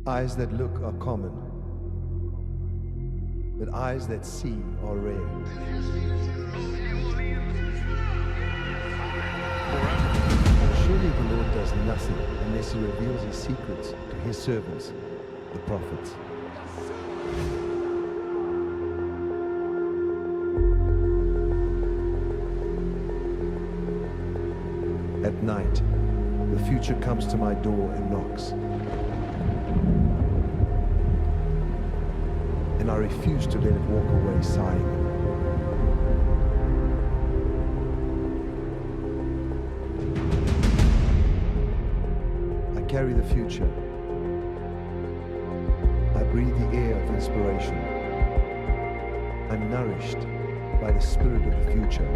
Eyes that look are common, but eyes that see are rare. Surely the Lord does nothing unless he reveals his secrets to his servants, the prophets. At night, the future comes to my door and knocks. And I refuse to let it walk away sighing. I carry the future. I breathe the air of inspiration. I'm nourished by the spirit of the future.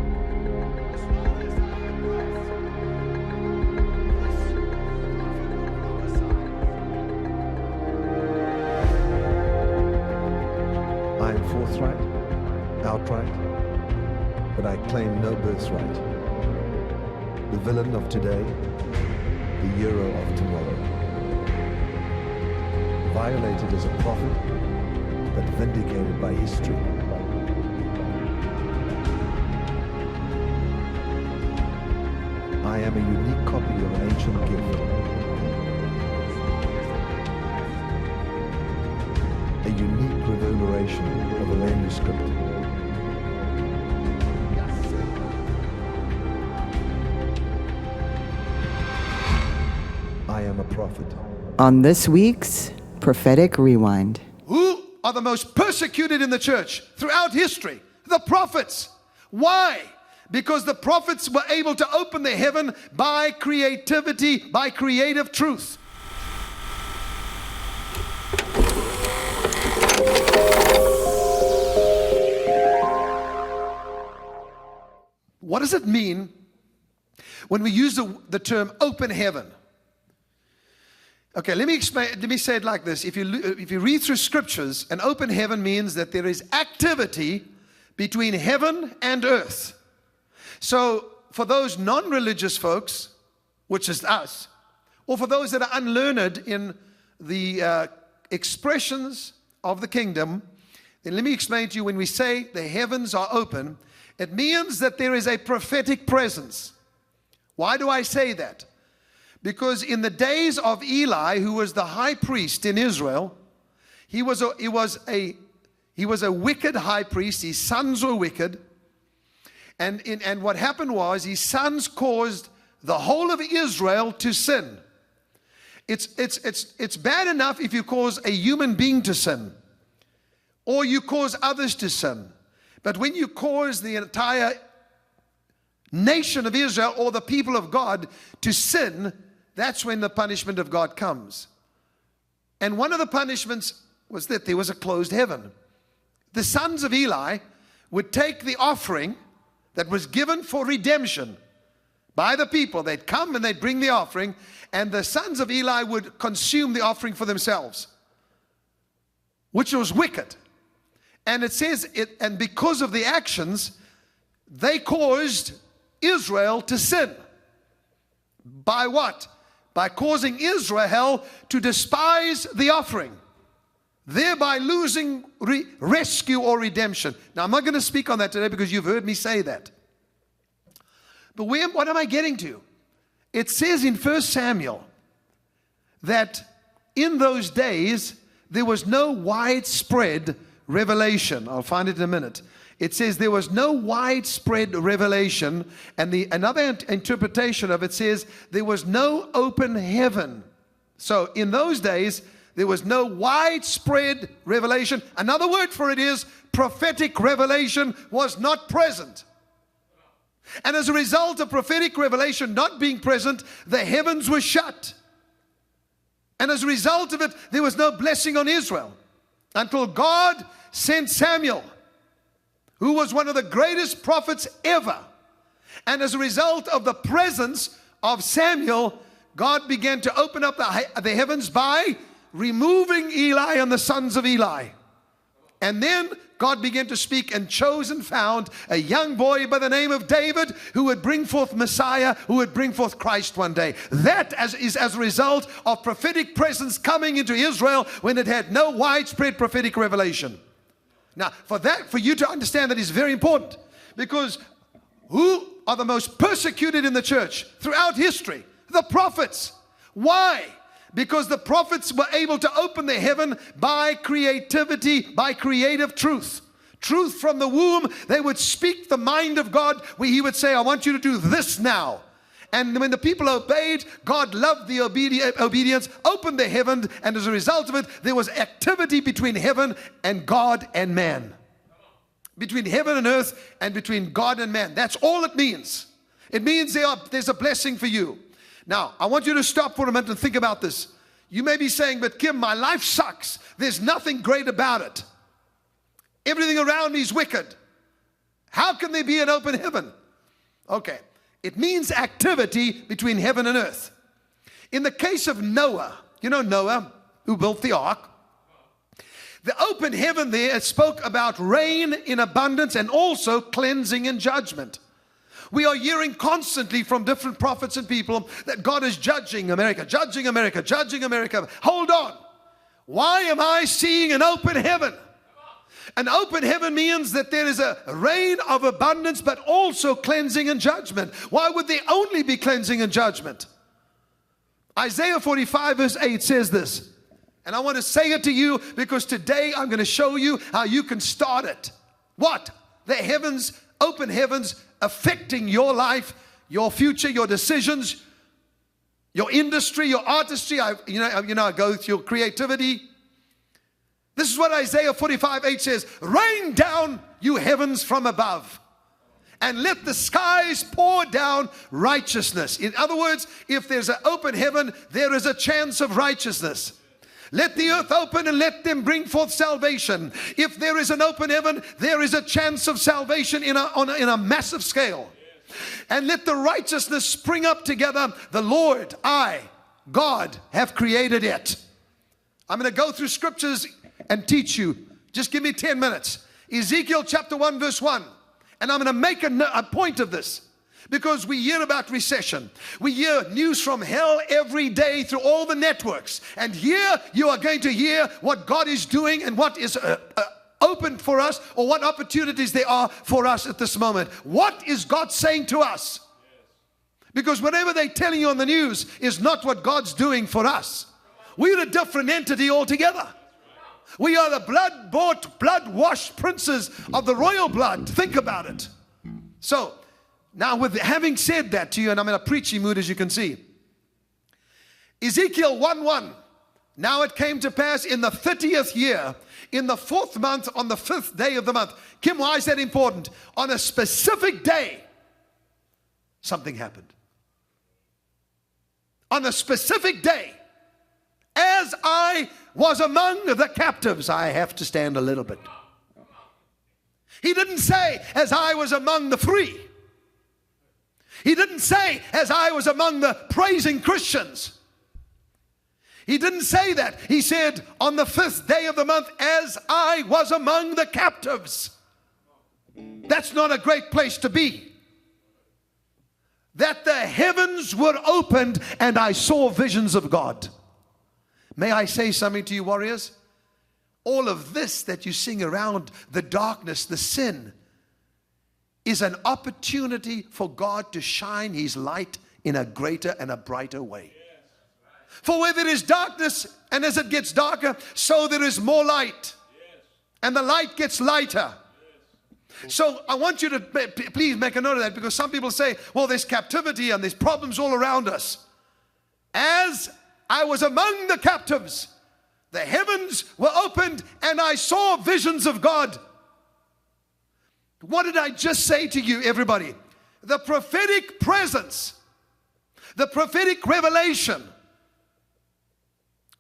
I am forthright, outright, but I claim no birthright. The villain of today, the hero of tomorrow. Violated as a prophet, but vindicated by history. I am a unique copy of an ancient gift. A unique reverberation of a manuscript. I am a prophet. On this week's Prophetic Rewind. Who are the most persecuted in the church throughout history? The prophets. Why? Because the prophets were able to open the heaven by creativity, by creative truth. What does it mean when we use the term open heaven? Okay, let me explain. Let me say it like this. If you read through scriptures, an open heaven means that there is activity between heaven and earth. So for those non-religious folks, which is us, or for those that are unlearned in the expressions of the kingdom, then let me explain to you, when we say the heavens are open, it means that there is a prophetic presence. Why do I say that? Because in the days of Eli, who was the high priest in Israel, he was a wicked high priest. His sons were wicked. And what happened was, his sons caused the whole of Israel to sin. It's bad enough if you cause a human being to sin, or you cause others to sin. But when you cause the entire nation of Israel or the people of God to sin, that's when the punishment of God comes. And one of the punishments was that there was a closed heaven. The sons of Eli would take the offering that was given for redemption by the people. They'd come and they'd bring the offering, and the sons of Eli would consume the offering for themselves, which was wicked. And it says, and because of the actions, they caused Israel to sin. By what? By causing Israel to despise the offering, thereby losing rescue or redemption. Now, I'm not going to speak on that today because you've heard me say that. But what am I getting to? It says in 1 Samuel that in those days there was no widespread revelation. I'll find it in a minute. It says there was no widespread revelation, and another interpretation of it says there was no open heaven. So in those days, there was no widespread revelation. Another word for it is prophetic revelation was not present. And as a result of prophetic revelation not being present, the heavens were shut. And as a result of it, there was no blessing on Israel until God sent Samuel, who was one of the greatest prophets ever. And as a result of the presence of Samuel, God began to open up the heavens by removing Eli and the sons of Eli, and then God began to speak and chose and found a young boy by the name of David who would bring forth Messiah, who would bring forth Christ one day. That is as a result of prophetic presence coming into Israel when it had no widespread prophetic revelation. Now, for you to understand that is very important, because who are the most persecuted in the church throughout history? The prophets. Why? Because the prophets were able to open the heaven by creativity, by creative truth. Truth from the womb. They would speak the mind of God, where He would say, I want you to do this now. And when the people obeyed, God loved the obedience, opened the heaven, and as a result of it, there was activity between heaven and God and man. Between heaven and earth, and between God and man. That's all it means. It means there's a blessing for you. Now, I want you to stop for a minute and think about this. You may be saying, but Kim, my life sucks. There's nothing great about it. Everything around me is wicked. How can there be an open heaven? Okay, it means activity between heaven and earth. In the case of Noah, you know Noah, who built the ark. The open heaven there, it spoke about rain in abundance and also cleansing and judgment. We are hearing constantly from different prophets and people that God is judging America, judging America, judging America. Hold on. Why am I seeing an open heaven? An open heaven means that there is a rain of abundance, but also cleansing and judgment. Why would there only be cleansing and judgment? Isaiah 45 verse 8 says this. And I want to say it to you because today I'm going to show you how you can start it. What? The heavens, open heavens, affecting your life, your future, your decisions, your industry, your artistry. I go with your creativity. This is what Isaiah 45:8 says. Rain down, you heavens from above, and let the skies pour down righteousness. In other words, if there's an open heaven, there is a chance of righteousness. Let the earth open and let them bring forth salvation. If there is an open heaven, there is a chance of salvation in a massive scale. And let the righteousness spring up together. The Lord, God, have created it. I'm going to go through scriptures and teach you. Just give me 10 minutes. Ezekiel chapter 1 verse 1. And I'm going to make a point of this. Because we hear about recession. We hear news from hell every day through all the networks. And here you are going to hear what God is doing and what is open for us, or what opportunities there are for us at this moment. What is God saying to us? Because whatever they're telling you on the news is not what God's doing for us. We're a different entity altogether. We are the blood-bought, blood-washed princes of the royal blood. Think about it. So, now, with having said that to you, and I'm in a preachy mood, as you can see. Ezekiel 1:1. Now it came to pass in the 30th year, in the 4th month, on the 5th day of the month. Kim, why is that important? On a specific day, something happened. On a specific day, as I was among the captives. I have to stand a little bit. He didn't say, as I was among the free. He didn't say, as I was among the praising Christians. He didn't say that. He said, on the 5th day of the month, as I was among the captives. That's not a great place to be. That the heavens were opened and I saw visions of God. May I say something to you, warriors? All of this that you sing around, the darkness, the sin, is an opportunity for God to shine His light in a greater and a brighter way. For where there is darkness, and as it gets darker, so there is more light. And the light gets lighter. So I want you to please make a note of that, because some people say, well, there's captivity and there's problems all around us. As I was among the captives, the heavens were opened and I saw visions of God. What did I just say to you, everybody? The prophetic presence, the prophetic revelation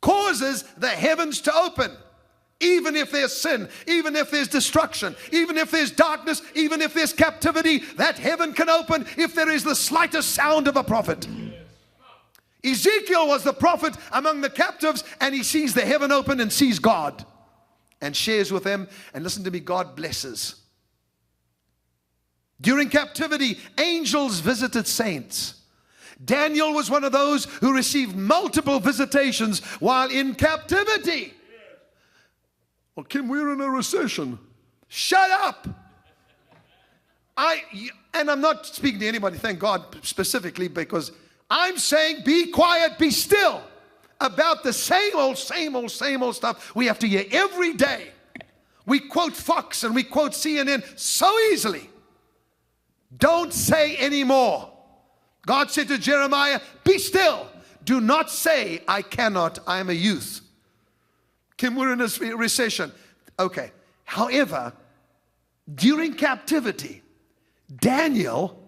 causes the heavens to open. Even if there's sin, even if there's destruction, even if there's darkness, even if there's captivity, that heaven can open if there is the slightest sound of a prophet. Ezekiel was the prophet among the captives, and he sees the heaven open and sees God. and shares with them. And listen to me, God blesses. During captivity, angels visited saints. Daniel was one of those who received multiple visitations while in captivity. Well, Kim, we're in a recession. Shut up. And I'm not speaking to anybody, thank God, specifically, because I'm saying be quiet, be still about the same old stuff we have to hear every day. We quote Fox and we quote CNN so easily. Don't say anymore. God said to Jeremiah, be still. Do not say, I cannot, I am a youth. Kim, we're in a recession. Okay. However, during captivity, Daniel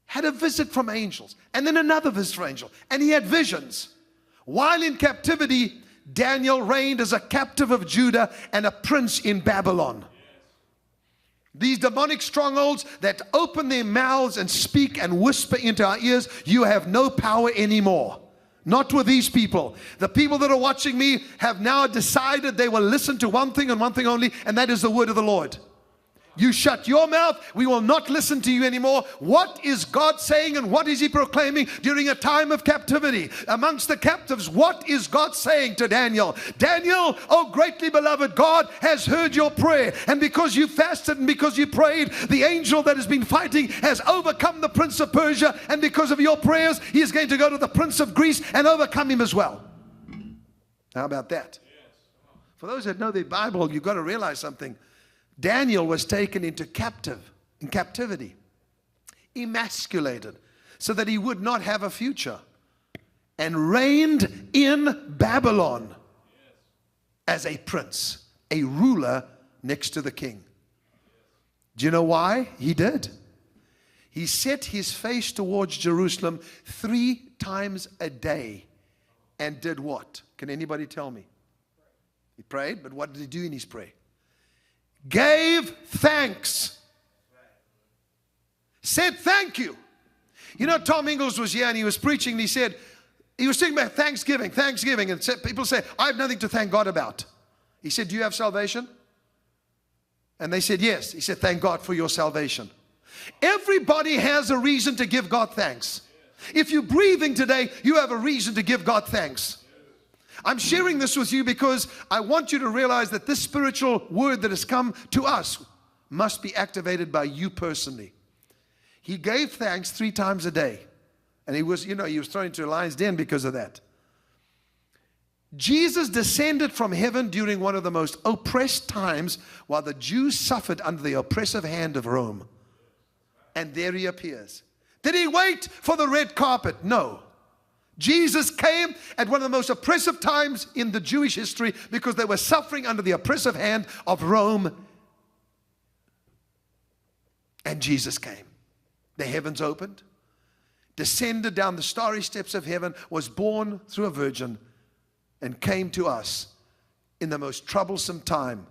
had a visit from angels, and then another visit from angels, and he had visions. While in captivity, Daniel reigned as a captive of Judah and a prince in Babylon. These demonic strongholds that open their mouths and speak and whisper into our ears, you have no power anymore. Not with these people. The people that are watching me have now decided they will listen to one thing and one thing only, and that is the word of the Lord. You shut your mouth, we will not listen to you anymore. What is God saying and what is He proclaiming during a time of captivity? Amongst the captives, what is God saying to Daniel? Daniel, oh greatly beloved, God has heard your prayer. And because you fasted and because you prayed, the angel that has been fighting has overcome the prince of Persia. And because of your prayers, he is going to go to the prince of Greece and overcome him as well. How about that? For those that know the Bible, you've got to realize something. Daniel was taken in captivity, emasculated, so that he would not have a future, and reigned in Babylon as a prince, a ruler next to the king. Do you know why he did? He set his face towards Jerusalem 3 times a day and did what? Can anybody tell me? He prayed, but what did he do in his prayer? Gave thanks. Said thank you. You know, Tom Ingalls was here and he was preaching and he was talking about Thanksgiving, and people say, I have nothing to thank God about. He said, do you have salvation? And they said, yes. He said, thank God for your salvation. Everybody has a reason to give God thanks. If you're breathing today, you have a reason to give God thanks. I'm sharing this with you because I want you to realize that this spiritual word that has come to us must be activated by you personally. He gave thanks 3 times a day. And he was thrown into a lion's den because of that. Jesus descended from heaven during one of the most oppressed times while the Jews suffered under the oppressive hand of Rome. And there he appears. Did he wait for the red carpet? No. Jesus came at one of the most oppressive times in the Jewish history because they were suffering under the oppressive hand of Rome. And Jesus came. The heavens opened, descended down the starry steps of heaven, was born through a virgin, and came to us in the most troublesome time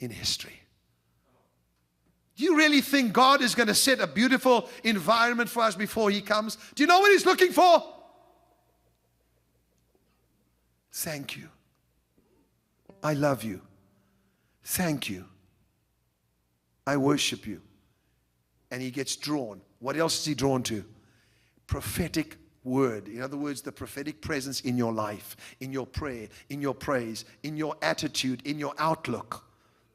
in history. Do you really think God is going to set a beautiful environment for us before He comes? Do you know what He's looking for? Thank you. I love you. Thank you. I worship you. And He gets drawn. What else is He drawn to? Prophetic word. In other words, the prophetic presence in your life, in your prayer, in your praise, in your attitude, in your outlook,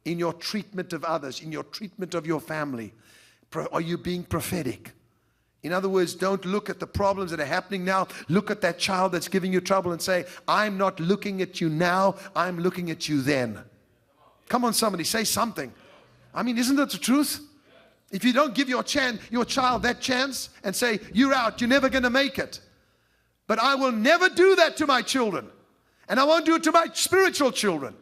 in your treatment of others, in your treatment of your family. Are you being prophetic? In other words, don't look at the problems that are happening now. Look at that child that's giving you trouble and say, I'm not looking at you now, I'm looking at you then. Come on, somebody, say something. I mean, isn't that the truth? If you don't give your child that chance and say, you're out, you're never going to make it. But I will never do that to my children. And I won't do it to my spiritual children.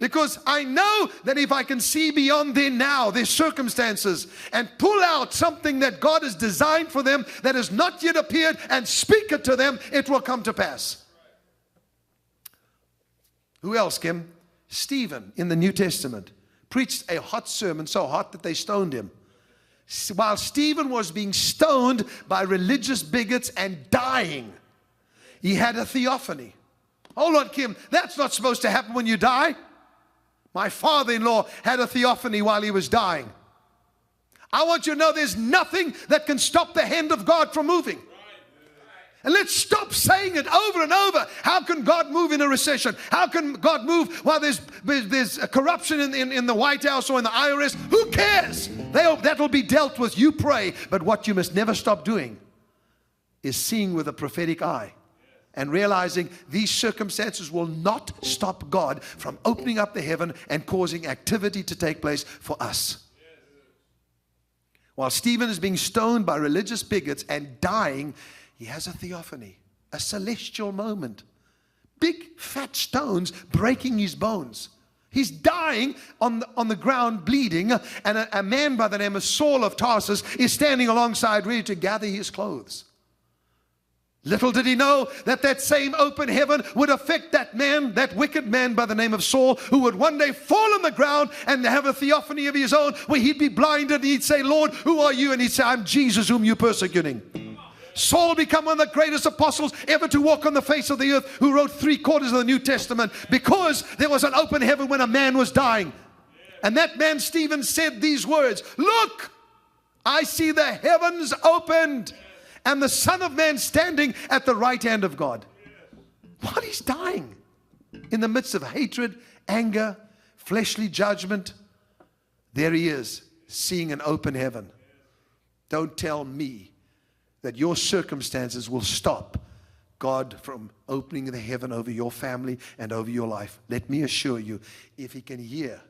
Because I know that if I can see beyond their now, their circumstances, and pull out something that God has designed for them that has not yet appeared and speak it to them, it will come to pass. Who else, Kim? Stephen in the New Testament preached a hot sermon, so hot that they stoned him. While Stephen was being stoned by religious bigots and dying, he had a theophany. Hold on, Kim. That's not supposed to happen when you die. My father-in-law had a theophany while he was dying. I want you to know there's nothing that can stop the hand of God from moving. And let's stop saying it over and over. How can God move in a recession? How can God move while there's a corruption in the White House or in the IRS? Who cares? That'll be dealt with. You pray. But what you must never stop doing is seeing with a prophetic eye and realizing these circumstances will not stop God from opening up the heaven and causing activity to take place for us. While Stephen is being stoned by religious bigots and dying, he has a theophany, a celestial moment. Big fat stones breaking his bones. He's dying on the ground bleeding, and a man by the name of Saul of Tarsus is standing alongside ready to gather his clothes. Little did he know that same open heaven would affect that man, that wicked man by the name of Saul, who would one day fall on the ground and have a theophany of his own where he'd be blinded and he'd say, Lord, who are you? And he'd say, I'm Jesus whom you're persecuting. Saul became one of the greatest apostles ever to walk on the face of the earth, who wrote 3/4 of the New Testament, because there was an open heaven when a man was dying. And that man, Stephen, said these words, look, I see the heavens opened and the Son of Man standing at the right hand of God. While he's dying, in the midst of hatred, anger, fleshly judgment, there he is, seeing an open heaven. Don't tell me that your circumstances will stop God from opening the heaven over your family and over your life. Let me assure you, if he can hear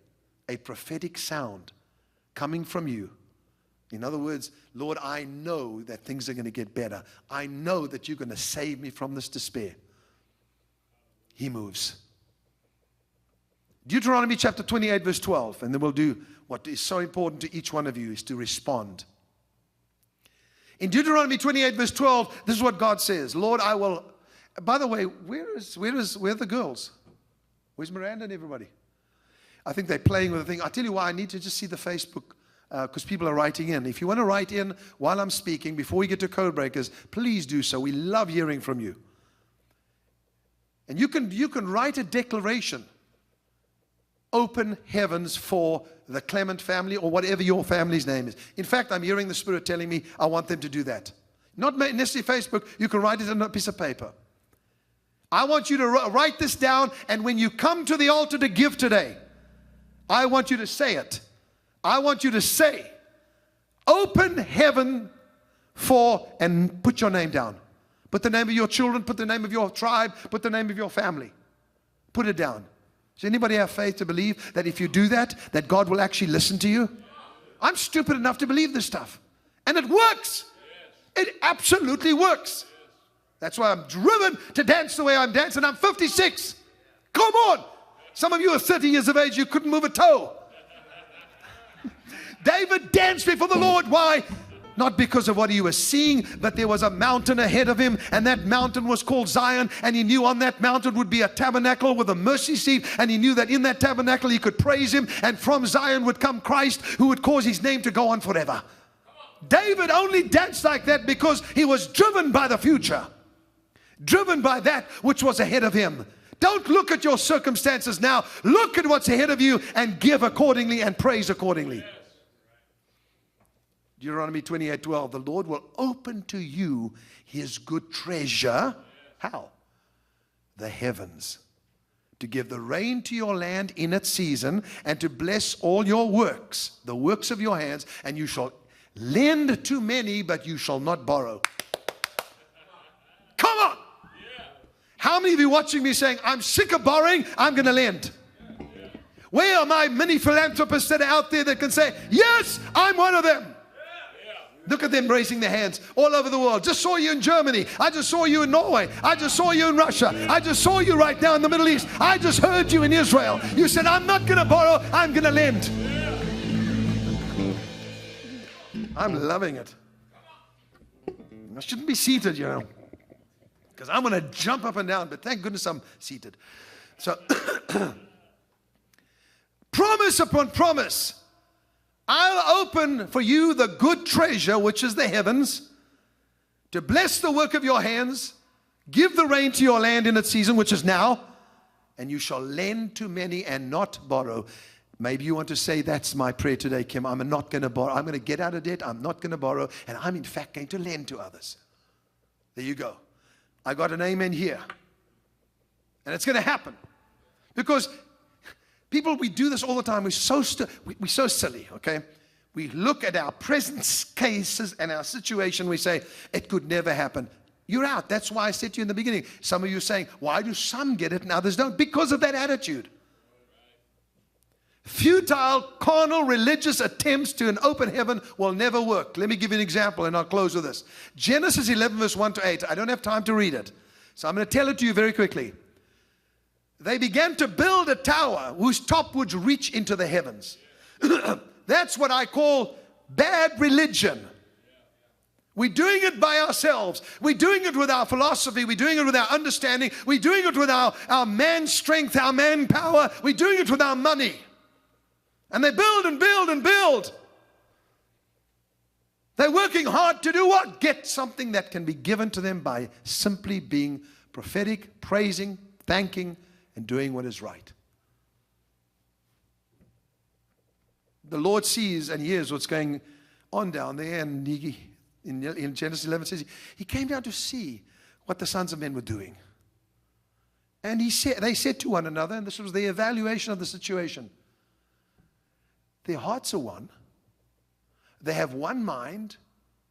a prophetic sound coming from you, in other words, Lord, I know that things are going to get better. I know that you're going to save me from this despair. He moves. Deuteronomy chapter 28 verse 12, and then we'll do what is so important to each one of you, is to respond. In Deuteronomy 28 verse 12, this is what God says. Lord, I will... By the way, where are the girls? Where's Miranda and everybody? I think they're playing with the thing. I'll tell you why. I need to just see the Facebook, because people are writing in. If you want to write in while I'm speaking, before we get to code breakers, please do so. We love hearing from you. And you can write a declaration. Open heavens for the Clement family, or whatever your family's name is. In fact, I'm hearing the Spirit telling me I want them to do that. Not necessarily Facebook. You can write it on a piece of paper. I want you to write this down, and when you come to the altar to give today, I want you to say it. I want you to say, open heaven for, and put your name down. Put the name of your children, put the name of your tribe, put the name of your family. Put it down. Does anybody have faith to believe that if you do that, that God will actually listen to you? I'm stupid enough to believe this stuff. And it works. It absolutely works. That's why I'm driven to dance the way I'm dancing. I'm 56. Come on. Some of you are 30 years of age, you couldn't move a toe. David danced before the Lord. Why? Not because of what he was seeing, but there was a mountain ahead of him, and that mountain was called Zion, and he knew on that mountain would be a tabernacle with a mercy seat, and he knew that in that tabernacle he could praise him, and from Zion would come Christ, who would cause his name to go on forever. David only danced like that because he was driven by the future, driven by that which was ahead of him. Don't look at your circumstances now. Look at what's ahead of you and give accordingly and praise accordingly. Deuteronomy 28:12, the Lord will open to you his good treasure. How? The heavens. To give the rain to your land in its season, and to bless all your works, the works of your hands, and you shall lend to many, but you shall not borrow. Come on! How many of you watching me saying, I'm sick of borrowing, I'm going to lend? Where are my many philanthropists that are out there that can say, yes, I'm one of them? Look at them raising their hands all over the world. Just saw you in Germany. I just saw you in Norway. I just saw you in Russia. I just saw you right now in the Middle East. I just heard you in Israel. You said, I'm not going to borrow, I'm going to lend. I'm loving it. I shouldn't be seated, you know, because I'm going to jump up and down, but thank goodness I'm seated. So, promise upon promise. I'll open for you the good treasure, which is the heavens, to bless the work of your hands, Give the rain to your land in its season, which is now, and you shall lend to many and not borrow. Maybe you want to say, that's my prayer today, Kim. I'm not going to borrow. I'm going to get out of debt. I'm not going to borrow. And I'm, in fact, going to lend to others. There you go. I got an amen here. And it's going to happen. Because people, we do this all the time. We're so silly, okay? We look at our present cases and our situation. We say, it could never happen. You're out. That's why I said to you in the beginning. Some of you are saying, why do some get it and others don't? Because of that attitude. Futile, carnal, religious attempts to an open heaven will never work. Let me give you an example, and I'll close with this. Genesis 11, verse 1 to 8. I don't have time to read it, so I'm going to tell it to you very quickly. They began to build a tower whose top would reach into the heavens. That's what I call bad religion. We're doing it by ourselves. We're doing it with our philosophy. We're doing it with our understanding. We're doing it with our man strength, our manpower. We're doing it with our money. And they build and build and build. They're working hard to do what? Get something that can be given to them by simply being prophetic, praising, thanking, and doing what is right. The Lord sees and hears what's going on down there, and in Genesis 11 says he came down to see what the sons of men were doing. And they said to one another, and this was the evaluation of the situation, their hearts are one. They have one mind.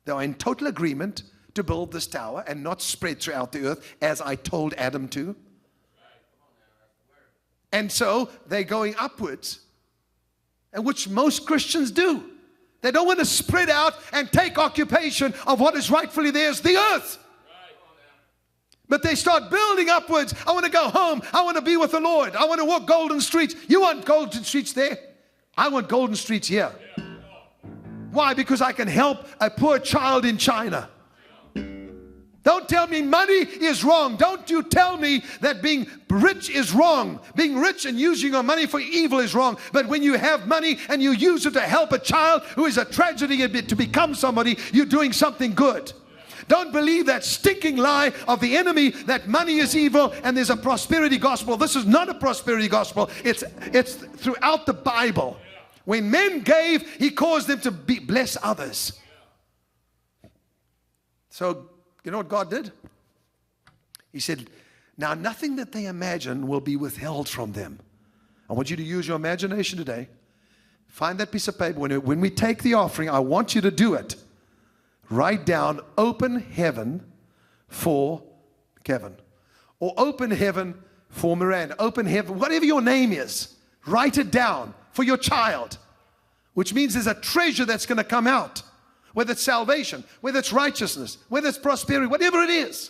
They are in total agreement to build this tower and not spread throughout the earth as I told Adam to. And so they're going upwards, and which most Christians do. They don't want to spread out and take occupation of what is rightfully theirs, the earth. But they start building upwards. I want to go home. I want to be with the Lord. I want to walk golden streets. You want golden streets there? I want golden streets here. Why? Because I can help a poor child in China. Don't tell me money is wrong. Don't you tell me that being rich is wrong. Being rich and using your money for evil is wrong. But when you have money and you use it to help a child who is a tragedy to become somebody, you're doing something good. Don't believe that stinking lie of the enemy that money is evil and there's a prosperity gospel. This is not a prosperity gospel. It's throughout the Bible. When men gave, he caused them to bless others. So, you know what God did? He said, now nothing that they imagine will be withheld from them. I want you to use your imagination today. Find that piece of paper. When we take the offering, I want you to do it. Write down open heaven for Kevin. Or open heaven for Miranda. Open heaven, whatever your name is. Write it down for your child. Which means there's a treasure that's going to come out. Whether it's salvation, whether it's righteousness, whether it's prosperity, whatever it is.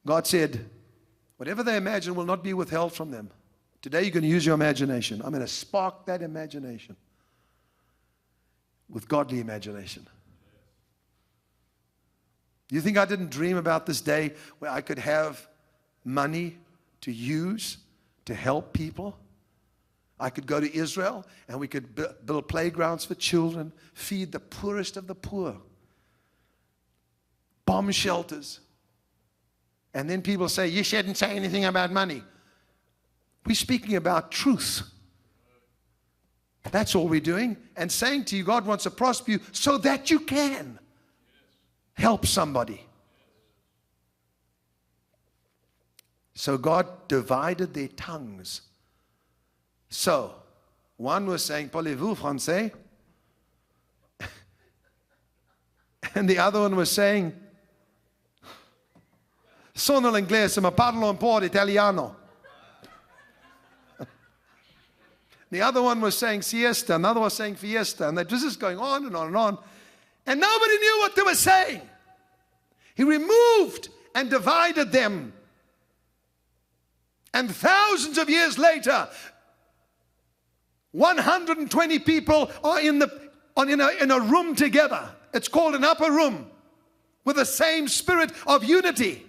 God said, whatever they imagine will not be withheld from them. Today you're going to use your imagination. I'm going to spark that imagination with godly imagination. You think I didn't dream about this day where I could have money to use to help people? I could go to Israel and we could build playgrounds for children, feed the poorest of the poor, bomb shelters. And then people say, you shouldn't say anything about money. We're speaking about truth. That's all we're doing. And saying to you, God wants to prosper you so that you can help somebody. So God divided their tongues. So, one was saying, parlez-vous français? And the other one was saying, sono l'inglese, ma parlo un po' italiano. The other one was saying siesta, another was saying fiesta, and this is going on and on and on. And nobody knew what they were saying. He removed and divided them. And thousands of years later, 120 people are in a room together. It's called an upper room with the same spirit of unity.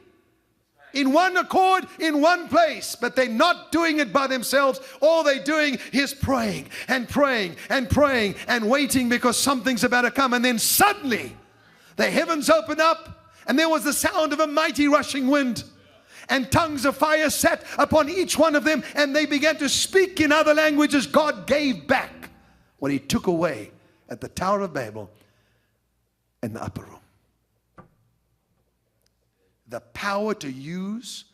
In one accord, in one place. But they're not doing it by themselves. All they're doing is praying and praying and praying and waiting because something's about to come. And then suddenly the heavens open up And there was the sound of a mighty rushing wind. And tongues of fire sat upon each one of them, and they began to speak in other languages. God gave back what he took away at the Tower of Babel in the upper room. The power to use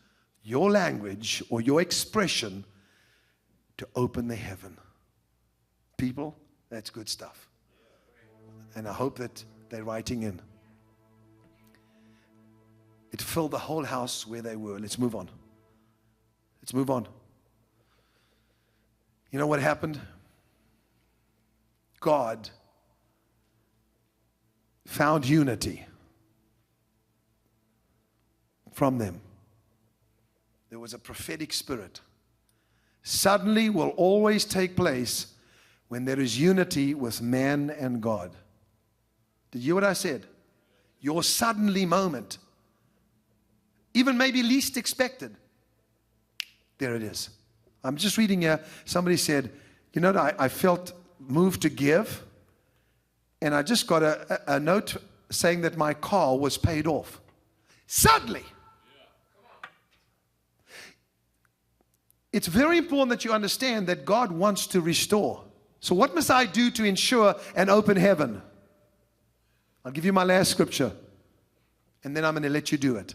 your language or your expression to open the heaven. People, that's good stuff. And I hope that they're writing in. It filled the whole house where they were. Let's move on. Let's move on. You know what happened? God found unity from them. There was a prophetic spirit. Suddenly will always take place when there is unity with man and God. Did you hear what I said? Your suddenly moment, even maybe least expected, there it is. I'm just reading here. Somebody said, you know, I felt moved to give, and I just got a note saying that my car was paid off. Suddenly. It's very important that you understand that God wants to restore. So what must I do to ensure an open heaven? I'll give you my last scripture, and then I'm going to let you do it.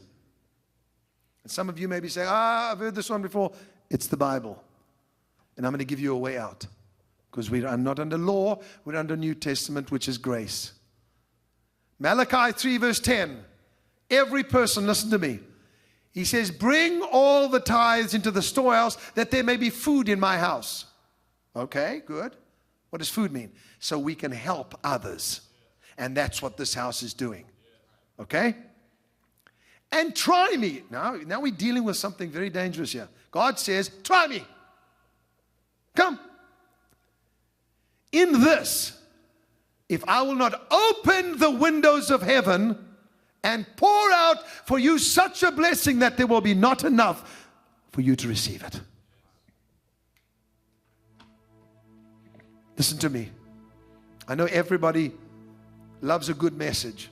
And some of you may be saying, I've heard this one before. It's the Bible. And I'm going to give you a way out. Because we are not under law, we're under New Testament, which is grace. Malachi 3 verse 10. Every person, listen to me. He says, bring all the tithes into the storehouse that there may be food in my house. Okay, good. What does food mean? So we can help others. And that's what this house is doing. Okay? And try me. Now we're dealing with something very dangerous here. God says, try me. Come. In this, if I will not open the windows of heaven and pour out for you such a blessing that there will be not enough for you to receive it. Listen to me. I know everybody loves a good message.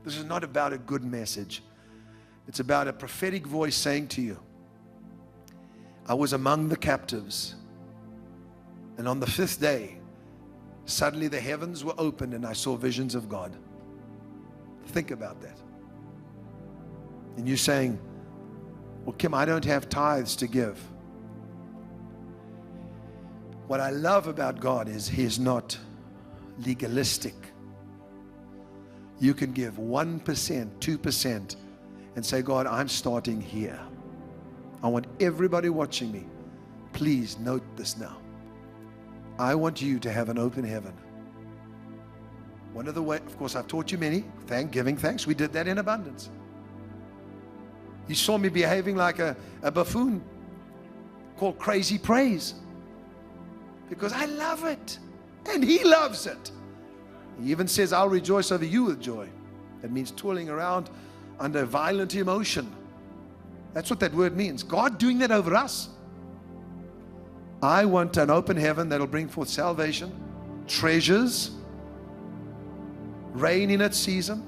This is not about a good message. It's about a prophetic voice saying to you, I was among the captives, and on the 5th day, suddenly the heavens were opened and I saw visions of God. Think about that. And you're saying, well, Kim, I don't have tithes to give. What I love about God is He is not legalistic. You can give 1%, 2%, and say, God, I'm starting here. I want everybody watching me, please note this now. I want you to have an open heaven. One of the ways, of course, I've taught you many, giving thanks. We did that in abundance. You saw me behaving like a buffoon called crazy praise. Because I love it. And He loves it. He even says, I'll rejoice over you with joy. That means twirling around under violent emotion. That's what that word means. God doing that over us. I want an open heaven that'll bring forth salvation, treasures, rain in its season,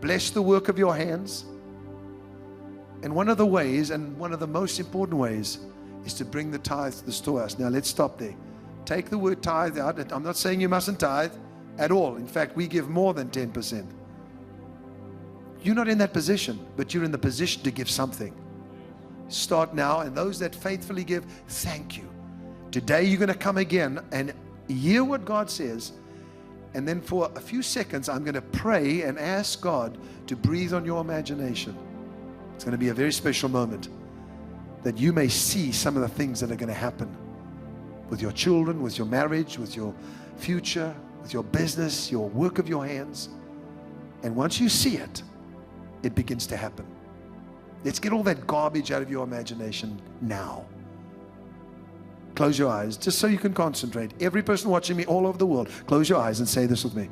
bless the work of your hands. And one of the ways, and one of the most important ways, is to bring the tithe to the storehouse. Now let's stop there. Take the word tithe out. I'm not saying you mustn't tithe at all. In fact, we give more than 10%. You're not in that position, but you're in the position to give something. Start now, and those that faithfully give, thank you. Today you're going to come again and hear what God says, and then for a few seconds I'm going to pray and ask God to breathe on your imagination. It's going to be a very special moment that you may see some of the things that are going to happen with your children, with your marriage, with your future, with your business, your work of your hands. And once you see it, it begins to happen. Let's get all that garbage out of your imagination now. Close your eyes, just so you can concentrate. Every person watching me all over the world, close your eyes and say this with me.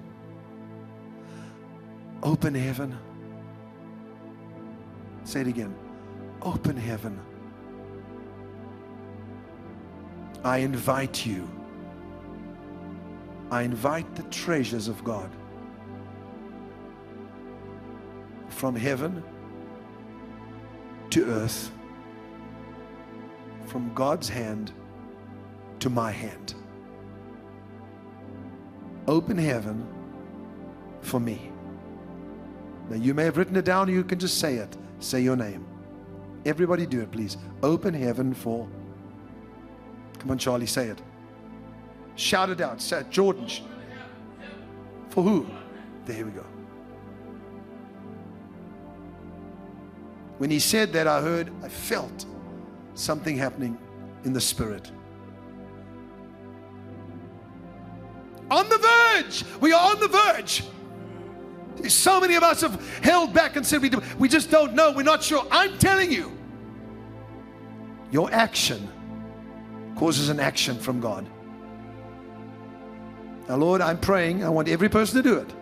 Open heaven. Say it again. Open heaven. I invite you. I invite the treasures of God from heaven to earth, from God's hand to my hand. Open heaven for me. Now, you may have written it down, or you can just say it. Say your name. Everybody do it, please. Open heaven for... Come on, Charlie, say it. Shout it out. Say it. Jordan. For who? There we go. When he said that, I felt something happening in the spirit. On the verge. We are on the verge. So many of us have held back and said we just don't know. We're not sure. I'm telling you, your action causes an action from God. Now, Lord, I'm praying. I want every person to do it.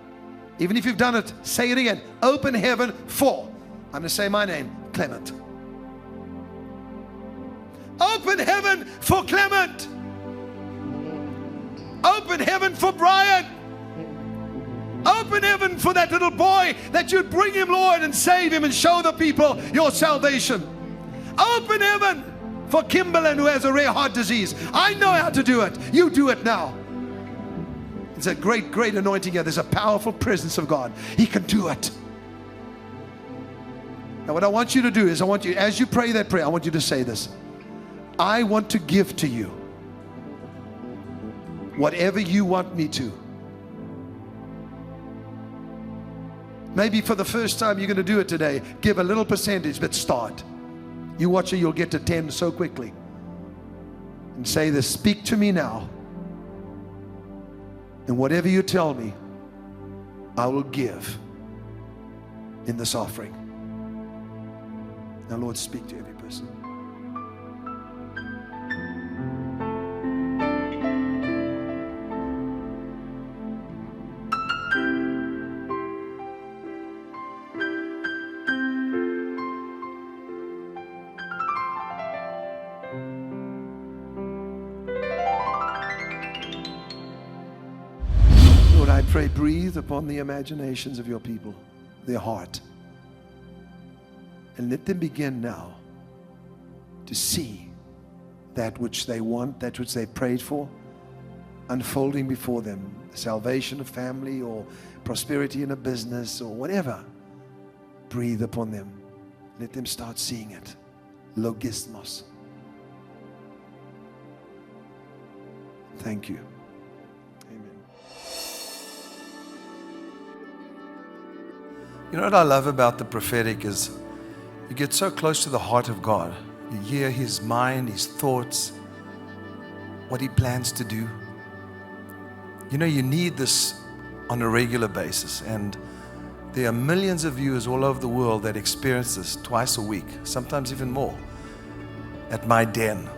Even if you've done it, say it again. Open heaven for. I'm going to say my name, Clement. Open heaven for Clement. Open heaven for Brian. Open heaven for that little boy, that you'd bring him, Lord, and save him and show the people your salvation. Open heaven for Kimberlyn, who has a rare heart disease. I know how to do it. You do it now. It's a great, great anointing here. There's a powerful presence of God. He can do it. Now, what I want you to do is, as you pray that prayer, I want you to say this. I want to give to you whatever you want me to. Maybe for the first time you're going to do it today. Give a little percentage, but start. You watch it, you'll get to 10 so quickly. And say this, speak to me now. And whatever you tell me, I will give in this offering. Now, Lord, speak to every person. Lord, I pray, breathe upon the imaginations of your people, their heart. And let them begin now to see that which they want, that which they prayed for, unfolding before them. The salvation of family, or prosperity in a business, or whatever. Breathe upon them. Let them start seeing it. Logismos. Thank you. Amen. You know what I love about the prophetic is you get so close to the heart of God. You hear His mind, His thoughts, what He plans to do. You know, you need this on a regular basis. And there are millions of viewers all over the world that experience this twice a week, sometimes even more, at my den.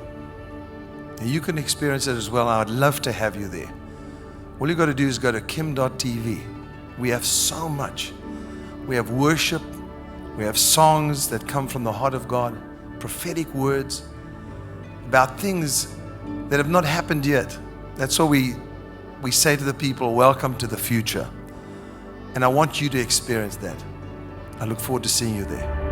And you can experience it as well. I would love to have you there. All you got to do is go to kim.tv. We have so much. We have worship. We have songs that come from the heart of God, prophetic words about things that have not happened yet. That's what we say to the people, welcome to the future. And I want you to experience that. I look forward to seeing you there.